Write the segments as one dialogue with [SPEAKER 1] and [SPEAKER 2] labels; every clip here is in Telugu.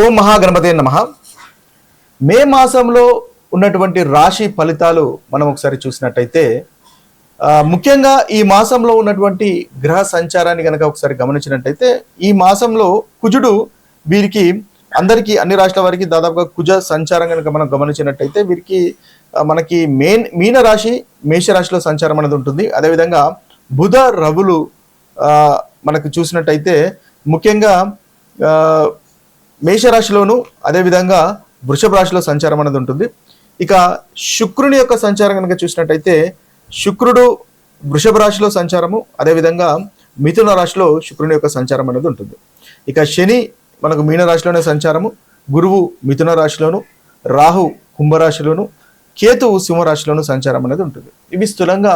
[SPEAKER 1] ఓం మహాగణపతే నమః. మే మాసంలో ఉన్నటువంటి రాశి ఫలితాలు మనం ఒకసారి చూసినట్టయితే ముఖ్యంగా ఈ మాసంలో ఉన్నటువంటి గ్రహ సంచారాన్ని కనుక ఒకసారి గమనించినట్టయితే ఈ మాసంలో కుజుడు వీరికి అందరికీ అన్ని రాష్ట్రాల వారికి దాదాపుగా కుజ సంచారం కనుక మనం గమనించినట్టయితే వీరికి మనకి మీన రాశి మేషరాశిలో సంచారం అనేది ఉంటుంది. అదేవిధంగా బుధ రవులు మనకు చూసినట్టయితే ముఖ్యంగా మేషరాశిలోను అదేవిధంగా వృషభ రాశిలో సంచారం అనేది ఉంటుంది. ఇక శుక్రుని యొక్క సంచారం కనుక చూసినట్టయితే శుక్రుడు వృషభ రాశిలో సంచారము, అదేవిధంగా మిథున రాశిలో శుక్రుని యొక్క సంచారం అనేది ఉంటుంది. ఇక శని మనకు మీన రాశిలోనే సంచారము, గురువు మిథున రాశిలోను, రాహు కుంభరాశిలోను, కేతువు సింహరాశిలోను సంచారం అనేది ఉంటుంది. ఇవి స్థూలంగా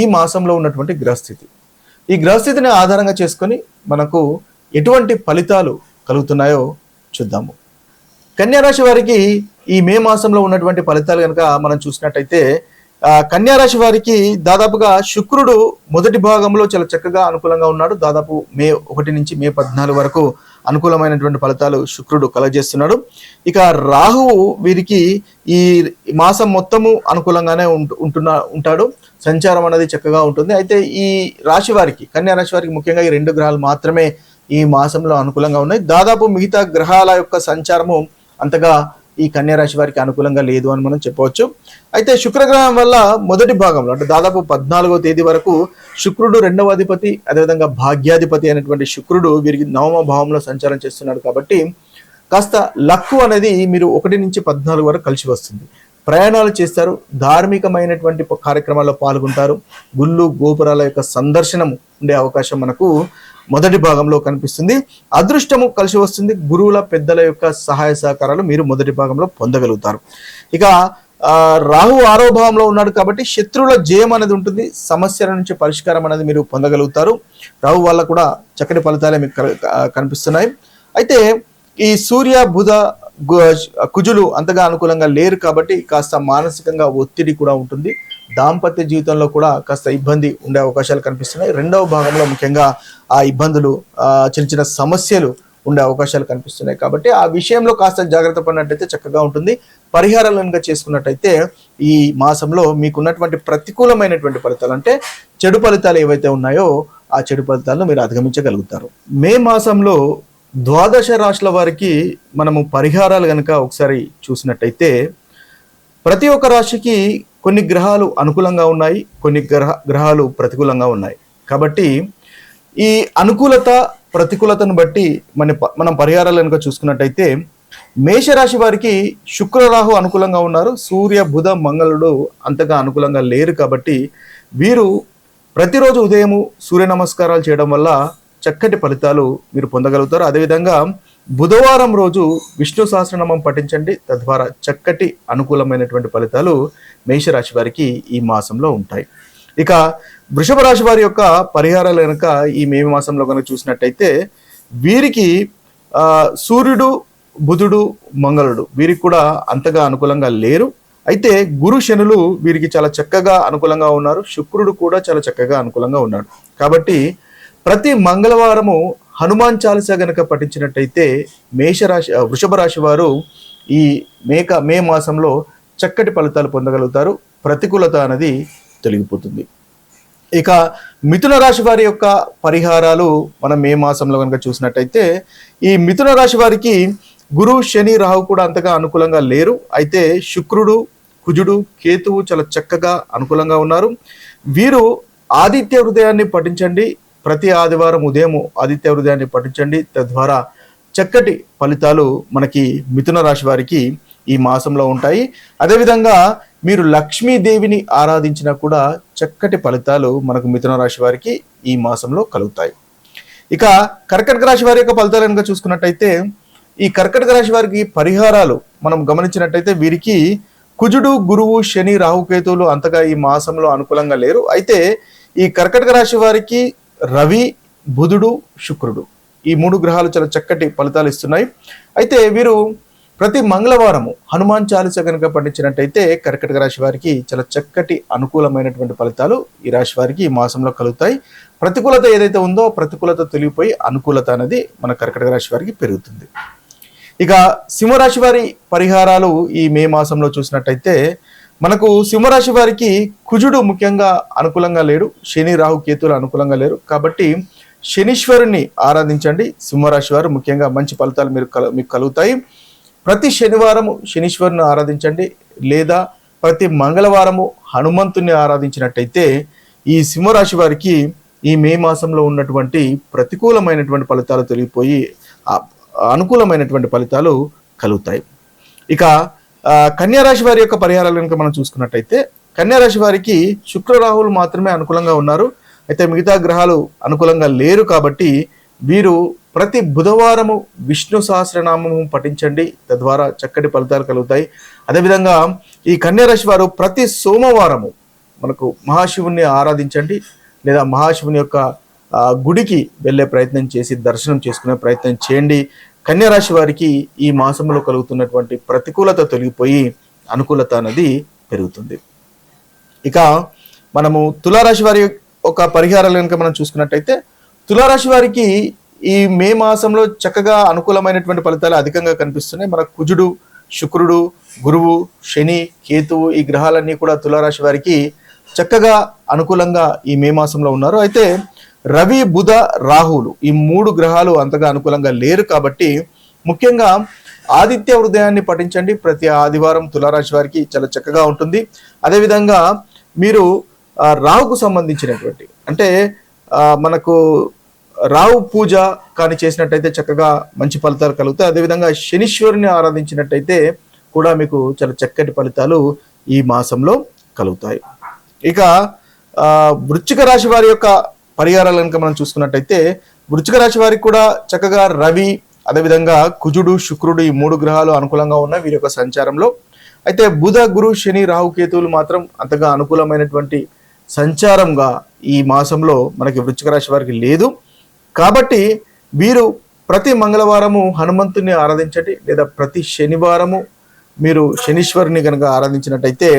[SPEAKER 1] ఈ మాసంలో ఉన్నటువంటి గ్రహస్థితి. ఈ గ్రహస్థితిని ఆధారంగా చేసుకొని మనకు ఎటువంటి ఫలితాలు కలుగుతున్నాయో చూద్దాము. కన్యారాశి వారికి ఈ మే మాసంలో ఉన్నటువంటి ఫలితాలు కనుక మనం చూసినట్టయితే కన్యారాశి వారికి దాదాపుగా శుక్రుడు మొదటి భాగంలో చాలా చక్కగా అనుకూలంగా ఉన్నాడు. దాదాపు మే 1 నుంచి మే 14 వరకు అనుకూలమైనటువంటి ఫలితాలు శుక్రుడు కలగజేస్తున్నాడు. ఇక రాహువు వీరికి ఈ మాసం మొత్తము అనుకూలంగానే ఉంటాడు. సంచారం అనేది చక్కగా ఉంటుంది. అయితే ఈ రాశి వారికి కన్యా రాశి వారికి ముఖ్యంగా ఈ 2 గ్రహాలు మాత్రమే ఈ మాసంలో అనుకూలంగా ఉన్నాయి. దాదాపు మిగతా గ్రహాల యొక్క సంచారము అంతగా ఈ కన్యా రాశి వారికి అనుకూలంగా లేదు అని మనం చెప్పవచ్చు. అయితే శుక్రగ్రహం వల్ల మొదటి భాగంలో అంటే దాదాపు 14వ తేదీ వరకు శుక్రుడు 2వ అధిపతి, అదేవిధంగా భాగ్యాధిపతి అయినటువంటి శుక్రుడు వీరికి 9వ భావంలో సంచారం చేస్తున్నాడు. కాబట్టి కాస్త లక్కు అనేది మీరు 1 నుంచి 14 వరకు కలిసి వస్తుంది. ప్రయాణాలు చేస్తారు, ధార్మికమైనటువంటి కార్యక్రమాల్లో పాల్గొంటారు, గుళ్ళు గోపురాల యొక్క సందర్శనం ఉండే అవకాశం మనకు మొదటి భాగంలో కనిపిస్తుంది. అదృష్టము కలిసి వస్తుంది, గురువుల పెద్దల యొక్క సహాయ సహకారాలు మీరు మొదటి భాగంలో పొందగలుగుతారు. ఇక రాహు 6వ భావంలో ఉన్నాడు కాబట్టి శత్రువుల జయం అనేది ఉంటుంది, సమస్యల నుంచి పరిష్కారం అనేది మీరు పొందగలుగుతారు. రాహు వల్ల కూడా చక్కటి ఫలితాలే మీకు కనిపిస్తున్నాయి. అయితే ఈ సూర్య బుధ కుజులు అంతగా అనుకూలంగా లేరు కాబట్టి కాస్త మానసికంగా ఒత్తిడి కూడా ఉంటుంది. దాంపత్య జీవితంలో కూడా కాస్త ఇబ్బంది ఉండే అవకాశాలు కనిపిస్తున్నాయి. 2వ భాగంలో ముఖ్యంగా ఆ ఇబ్బందులు చిన్న చిన్న సమస్యలు ఉండే అవకాశాలు కనిపిస్తున్నాయి. కాబట్టి ఆ విషయంలో కాస్త జాగ్రత్త పడినట్టయితే చక్కగా ఉంటుంది. పరిహారాలను చేసుకున్నట్టయితే ఈ మాసంలో మీకున్నటువంటి ప్రతికూలమైనటువంటి ఫలితాలు అంటే చెడు ఫలితాలు ఏవైతే ఉన్నాయో ఆ చెడు ఫలితాలను మీరు అధిగమించగలుగుతారు. మే మాసంలో ద్వాదశ రాశుల వారికి మనము పరిహారాలు కనుక ఒకసారి చూసినట్టయితే ప్రతి ఒక్క రాశికి కొన్ని గ్రహాలు అనుకూలంగా ఉన్నాయి, కొన్ని గ్రహాలు ప్రతికూలంగా ఉన్నాయి. కాబట్టి ఈ అనుకూలత ప్రతికూలతను బట్టి మనం పరిహారాలు కనుక చూసుకున్నట్టయితే మేషరాశి వారికి శుక్రరాహు అనుకూలంగా ఉన్నారు, సూర్య బుధ మంగళుడు అంతగా అనుకూలంగా లేరు. కాబట్టి వీరు ప్రతిరోజు ఉదయము సూర్య నమస్కారాలు చేయడం వల్ల చక్కటి ఫలితాలు మీరు పొందగలుగుతారు. అదేవిధంగా బుధవారం రోజు విష్ణు సహస్రనామం పఠించండి, తద్వారా చక్కటి అనుకూలమైనటువంటి ఫలితాలు మేషరాశి వారికి ఈ మాసంలో ఉంటాయి. ఇక వృషభ రాశి వారి యొక్క పరిహారాలు కనుక ఈ మే మాసంలో కనుక చూసినట్టయితే వీరికి సూర్యుడు బుధుడు మంగళుడు వీరికి కూడా అంతగా అనుకూలంగా లేరు. అయితే గురు శనులు వీరికి చాలా చక్కగా అనుకూలంగా ఉన్నారు, శుక్రుడు కూడా చాలా చక్కగా అనుకూలంగా ఉన్నాడు. కాబట్టి ప్రతి మంగళవారము హనుమాన్ చాలీసా గనక పఠించినట్టయితే వృషభ రాశి వారు ఈ మే మాసంలో చక్కటి ఫలితాలు పొందగలుగుతారు, ప్రతికూలత అనేది తొలగిపోతుంది. ఇక మిథున రాశి వారి యొక్క పరిహారాలు మనం మే మాసంలో కనుక చూసినట్టయితే ఈ మిథున రాశి వారికి గురు శని రాహు కూడా అంతగా అనుకూలంగా లేరు. అయితే శుక్రుడు కుజుడు కేతువు చాలా చక్కగా అనుకూలంగా ఉన్నారు. వీరు ఆదిత్య హృదయాన్ని పఠించండి, ప్రతి ఆదివారం ఉదయం ఆదిత్య హృదయాన్ని పఠించండి, తద్వారా చక్కటి ఫలితాలు మనకి మిథున రాశి వారికి ఈ మాసంలో ఉంటాయి. అదేవిధంగా మీరు లక్ష్మీదేవిని ఆరాధించినా కూడా చక్కటి ఫలితాలు మనకు మిథున రాశి వారికి ఈ మాసంలో కలుగుతాయి. ఇక కర్కాటక రాశి వారి యొక్క ఫలితాలు కనుక చూసుకున్నట్టయితే ఈ కర్కాటక రాశి వారికి పరిహారాలు మనం గమనించినట్టయితే వీరికి కుజుడు గురువు శని రాహుకేతువులు అంతగా ఈ మాసంలో అనుకూలంగా లేరు. అయితే ఈ కర్కాటక రాశి వారికి రవి బుధుడు శుక్రుడు ఈ 3 గ్రహాలు చాలా చక్కటి ఫలితాలు ఇస్తున్నాయి. అయితే వీరు ప్రతి మంగళవారము హనుమాన్ చాలీసా కనుక పఠించినట్టయితే కర్కాటక రాశి వారికి చాలా చక్కటి అనుకూలమైనటువంటి ఫలితాలు ఈ రాశి వారికి ఈ మాసంలో కలుగుతాయి. ప్రతికూలత ఏదైతే ఉందో ప్రతికూలత తొలగిపోయి అనుకూలత అనేది మన కర్కాటక రాశి వారికి పెరుగుతుంది. ఇక సింహరాశి వారి పరిహారాలు ఈ మే మాసంలో చూసినట్టయితే మనకు సింహరాశి వారికి కుజుడు ముఖ్యంగా అనుకూలంగా లేడు, శని రాహు కేతులు అనుకూలంగా లేరు. కాబట్టి శనీశ్వరుని ఆరాధించండి. సింహరాశి వారు ముఖ్యంగా మంచి ఫలితాలు మీకు కలుగుతాయి. ప్రతి శనివారము శనీశ్వరుని ఆరాధించండి, లేదా ప్రతి మంగళవారము హనుమంతుని ఆరాధించినట్టయితే ఈ సింహరాశి వారికి ఈ మే మాసంలో ఉన్నటువంటి ప్రతికూలమైనటువంటి ఫలితాలు తొలగిపోయి అనుకూలమైనటువంటి ఫలితాలు కలుగుతాయి. ఇక కన్యారాశి వారి యొక్క పరిహారాలు కనుక మనం చూసుకున్నట్టయితే కన్యారాశి వారికి శుక్ర రాహువులు మాత్రమే అనుకూలంగా ఉన్నారు. అయితే మిగతా గ్రహాలు అనుకూలంగా లేరు. కాబట్టి వీరు ప్రతి బుధవారము విష్ణు సహస్రనామము పఠించండి, తద్వారా చక్కటి ఫలితాలు కలుగుతాయి. అదేవిధంగా ఈ కన్యారాశి వారు ప్రతి సోమవారము మనకు మహాశివుని ఆరాధించండి, లేదా మహాశివుని యొక్క గుడికి వెళ్ళే ప్రయత్నం చేసి దర్శనం చేసుకునే ప్రయత్నం చేయండి. కన్యారాశి వారికి ఈ మాసంలో కలుగుతున్నటువంటి ప్రతికూలత తొలగిపోయి అనుకూలత అనేది పెరుగుతుంది. ఇక మనము తులారాశి వారి ఒక పరిహారాలు కనుక మనం చూసుకున్నట్టయితే తులారాశి వారికి ఈ మే మాసంలో చక్కగా అనుకూలమైనటువంటి ఫలితాలు అధికంగా కనిపిస్తున్నాయి. మన కుజుడు, శుక్రుడు, గురువు, శని, కేతువు ఈ గ్రహాలన్నీ కూడా తులారాశి వారికి చక్కగా అనుకూలంగా ఈ మే మాసంలో ఉన్నారు. అయితే రవి, బుధ, రాహువులు ఈ 3 గ్రహాలు అంతగా అనుకూలంగా లేరు. కాబట్టి ముఖ్యంగా ఆదిత్య హృదయాన్ని పఠించండి. ప్రతి ఆదివారం తులారాశి వారికి చాలా చక్కగా ఉంటుంది. అదేవిధంగా మీరు రావుకు సంబంధించినటువంటి అంటే మనకు రావు పూజ కానీ చేసినట్టయితే చక్కగా మంచి ఫలితాలు కలుగుతాయి. అదేవిధంగా శనీశ్వరుని ఆరాధించినట్టయితే కూడా మీకు చాలా చక్కటి ఫలితాలు ఈ మాసంలో కలుగుతాయి. ఇక వృశ్చిక రాశి వారి యొక్క పరిహారాలు కనుక మనం చూసుకున్నట్టయితే వృశ్చిక రాశి వారికి కూడా చక్కగా రవి, అదేవిధంగా కుజుడు, శుక్రుడు ఈ 3 గ్రహాలు అనుకూలంగా ఉన్నాయి వీరి యొక్క సంచారంలో. అయితే బుధ, గురు, శని, రాహు కేతువులు మాత్రం అంతగా అనుకూలమైనటువంటి సంచారంగా ఈ మాసంలో మనకి వృశ్చిక రాశి వారికి లేదు. కాబట్టి వీరు ప్రతి మంగళవారము హనుమంతుని ఆరాధించండి, లేదా ప్రతి శనివారము మీరు శనీశ్వరుని కనుక ఆరాధించినట్టయితే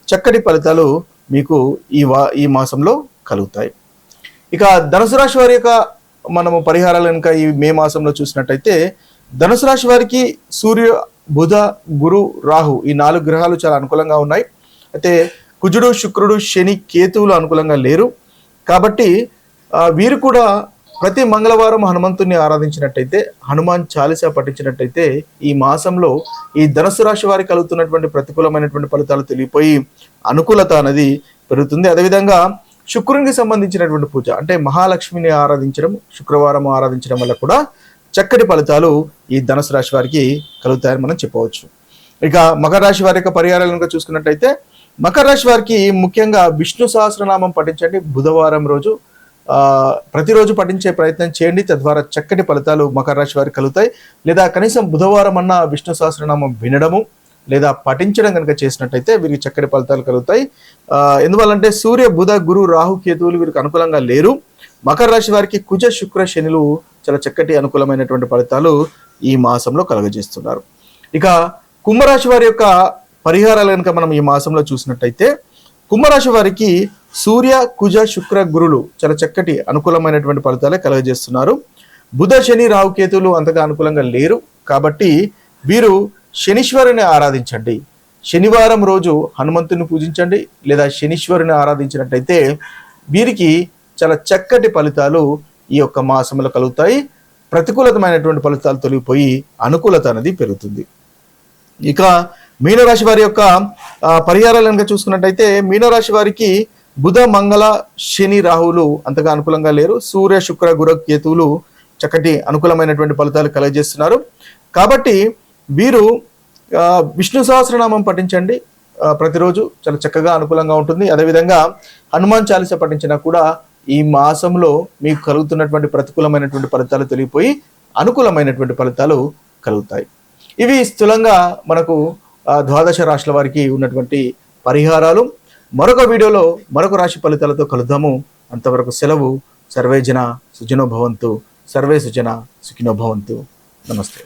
[SPEAKER 1] చక్కటి ఫలితాలు మీకు ఈ మాసంలో కలుగుతాయి. ఇక ధనుసు రాశి వారి యొక్క మనము పరిహారాలు కనుక ఈ మే మాసంలో చూసినట్టయితే ధనుసు రాశి వారికి సూర్య, బుధ, గురు, రాహు ఈ 4 గ్రహాలు చాలా అనుకూలంగా ఉన్నాయి. అయితే కుజుడు, శుక్రుడు, శని, కేతువులు అనుకూలంగా లేరు. కాబట్టి వీరు కూడా ప్రతి మంగళవారం హనుమంతుని ఆరాధించినట్టయితే, హనుమాన్ చాలీసా పఠించినట్టయితే ఈ మాసంలో ఈ ధనుసు రాశి వారికి కలుగుతున్నటువంటి ప్రతికూలమైనటువంటి ఫలితాలు తెలియపోయి అనుకూలత అనేది పెరుగుతుంది. అదేవిధంగా శుక్రునికి సంబంధించినటువంటి పూజ అంటే మహాలక్ష్మిని ఆరాధించడం, శుక్రవారం ఆరాధించడం వల్ల కూడా చక్కటి ఫలితాలు ఈ ధనుసు రాశి వారికి కలుగుతాయని మనం చెప్పవచ్చు. ఇక మకర రాశి వారి యొక్క పరిహారాలు కనుక చూసుకున్నట్టయితే మకర రాశి వారికి ముఖ్యంగా విష్ణు సహస్రనామం పఠించండి. బుధవారం రోజు ప్రతిరోజు పఠించే ప్రయత్నం చేయండి, తద్వారా చక్కటి ఫలితాలు మకర రాశి వారికి కలుగుతాయి. లేదా కనీసం బుధవారం అన్న విష్ణు సహస్రనామం వినడము లేదా పఠించడం కనుక చేసినట్టయితే వీరికి చక్కటి ఫలితాలు కలుగుతాయి. ఎందువల్లంటే సూర్య, బుధ, గురు, రాహు కేతువులు వీరికి అనుకూలంగా లేరు. మకర రాశి వారికి కుజ, శుక్ర, శనులు చాలా చక్కటి అనుకూలమైనటువంటి ఫలితాలు ఈ మాసంలో కలుగజేస్తున్నారు. ఇక కుంభరాశి వారి యొక్క పరిహారాలు కనుక మనం ఈ మాసంలో చూసినట్టయితే కుంభరాశి వారికి సూర్య, కుజ, శుక్ర, గురులు చాలా చక్కటి అనుకూలమైనటువంటి ఫలితాలే కలుగజేస్తున్నారు. బుధ, శని, రాహు కేతువులు అంతగా అనుకూలంగా లేరు. కాబట్టి వీరు శనీశ్వరుని ఆరాధించండి. శనివారం రోజు హనుమంతుని పూజించండి, లేదా శనీశ్వరుని ఆరాధించినట్టయితే వీరికి చాలా చక్కటి ఫలితాలు ఈ యొక్క మాసంలో కలుగుతాయి. ప్రతికూలతమైనటువంటి ఫలితాలు తొలగిపోయి అనుకూలత అనేది పెరుగుతుంది. ఇక మీనరాశి వారి యొక్క పరిహారాలు కనుక చూసుకున్నట్టయితే మీనరాశి వారికి బుధ, మంగళ, శని, రాహువులు అంతగా అనుకూలంగా లేరు. సూర్య, శుక్ర, గురు, కేతువులు చక్కటి అనుకూలమైనటువంటి ఫలితాలు కలుగజేస్తున్నారు. కాబట్టి వీరు విష్ణు సహస్రనామం పఠించండి ప్రతిరోజు, చాలా చక్కగా అనుకూలంగా ఉంటుంది. అదేవిధంగా హనుమాన్ చాలీసా పఠించినా కూడా ఈ మాసంలో మీకు కలుగుతున్నటువంటి ప్రతికూలమైనటువంటి ఫలితాలు తొలగిపోయి అనుకూలమైనటువంటి ఫలితాలు కలుగుతాయి. ఇవి స్థూలంగా మనకు ద్వాదశ రాశుల వారికి ఉన్నటువంటి పరిహారాలు. మరొక వీడియోలో మరొక రాశి ఫలితాలతో కలుద్దాము. అంతవరకు సెలవు. సర్వే జన సుజనో భవంతు. సర్వే సుజన సుఖినో భవంతు. నమస్తే.